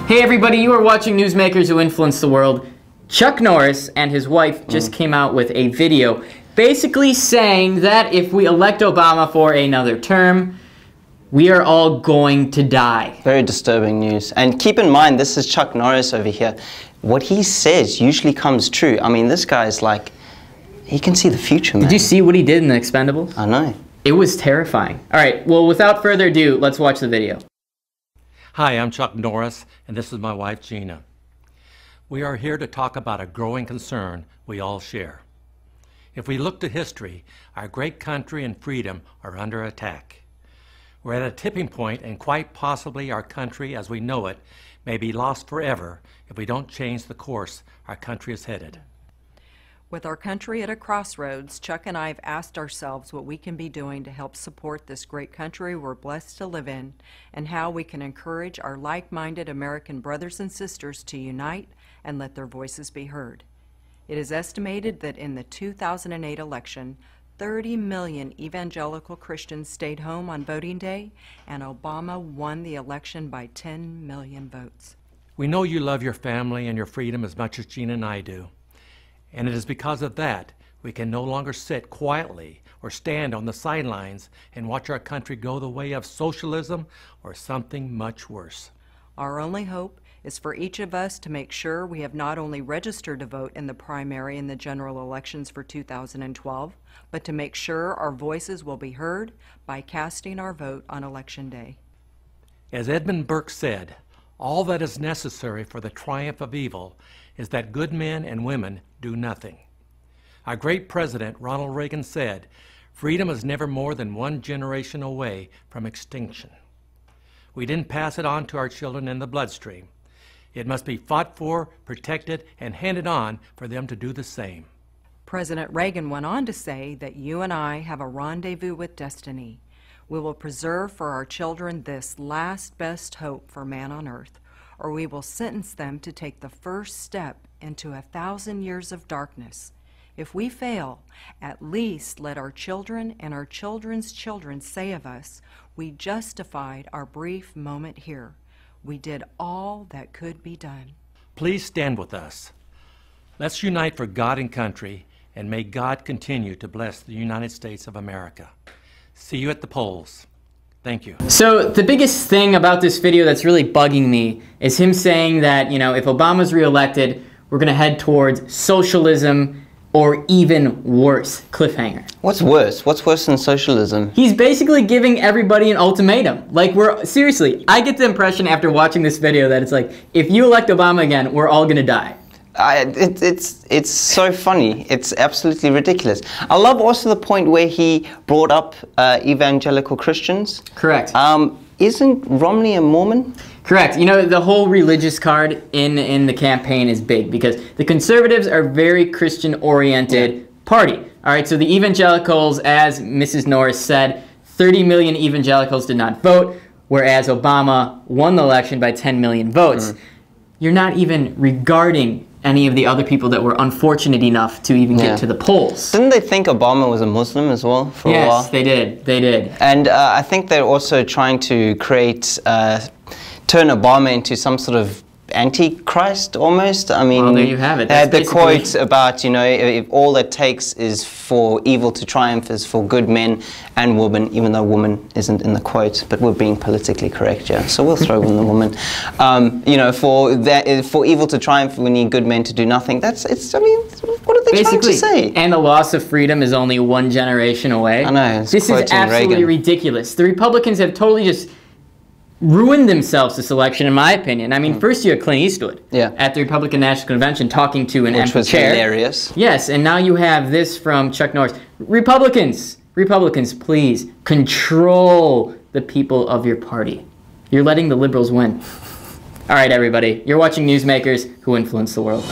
Hey everybody, you are watching Newsmakers Who Influence the World. Chuck Norris and his wife just came out with a video basically saying that if we elect Obama for another term, we are all going to die. Very disturbing news. And keep in mind, this is Chuck Norris over here. What he says usually comes true. I mean, this guy's like, he can see the future, man. Did you see what he did in The Expendables? I know. It was terrifying. All right, well, without further ado, let's watch the video. Hi, I'm Chuck Norris, and this is my wife, Gina. We are here to talk about a growing concern we all share. If we look to history, our great country and freedom are under attack. We're at a tipping point, and quite possibly our country as we know it may be lost forever if we don't change the course our country is headed. With our country at a crossroads, Chuck and I have asked ourselves what we can be doing to help support this great country we're blessed to live in, and how we can encourage our like-minded American brothers and sisters to unite and let their voices be heard. It is estimated that in the 2008 election, 30 million evangelical Christians stayed home on voting day, and Obama won the election by 10 million votes. We know you love your family and your freedom as much as Gina and I do. And it is because of that we can no longer sit quietly or stand on the sidelines and watch our country go the way of socialism or something much worse. Our only hope is for each of us to make sure we have not only registered to vote in the primary and the general elections for 2012, but to make sure our voices will be heard by casting our vote on Election Day. As Edmund Burke said, all that is necessary for the triumph of evil is that good men and women do nothing. Our great president, Ronald Reagan, said, "Freedom is never more than one generation away from extinction." We didn't pass it on to our children in the bloodstream. It must be fought for, protected, and handed on for them to do the same. President Reagan went on to say that you and I have a rendezvous with destiny. We will preserve for our children this last best hope for man on earth, or we will sentence them to take the first step into 1,000 years of darkness. If we fail, at least let our children and our children's children say of us, we justified our brief moment here. We did all that could be done. Please stand with us. Let's unite for God and country, and may God continue to bless the United States of America. See you at the polls. Thank you. So the biggest thing about this video that's really bugging me is him saying that, if Obama's reelected, we're going to head towards socialism or even worse. Cliffhanger. What's worse? What's worse than socialism? He's basically giving everybody an ultimatum. Like, seriously, I get the impression after watching this video that it's like, if you elect Obama again, we're all going to die. It's so funny. It's absolutely ridiculous. I love also the point where he brought up evangelical Christians. Correct. Isn't Romney a Mormon? Correct. The whole religious card in the campaign is big because the conservatives are a very Christian-oriented party. All right, so the evangelicals, as Mrs. Norris said, 30 million evangelicals did not vote, whereas Obama won the election by 10 million votes. You're not even regarding any of the other people that were unfortunate enough to even get to the polls. Didn't they think Obama was a Muslim as well for a while? Yes, they did. They did. And I think they're also trying to create, turn Obama into some sort of antichrist almost. I mean, well, there you have it. They had the quote about, if all it takes is for evil to triumph is for good men and women, even though woman isn't in the quote, but we're being politically correct, yeah. So we'll throw in the woman. For evil to triumph, we need good men to do nothing. I mean, what are they trying to say? And the loss of freedom is only one generation away. I know. This is absolutely ridiculous. The Republicans have totally just ruined themselves this election, in my opinion. I mean, first you had Clint Eastwood at the Republican National Convention talking to an empty chair. Which was hilarious. Yes, and now you have this from Chuck Norris. Republicans, please control the people of your party. You're letting the liberals win. All right, everybody. You're watching Newsmakers Who Influence the World.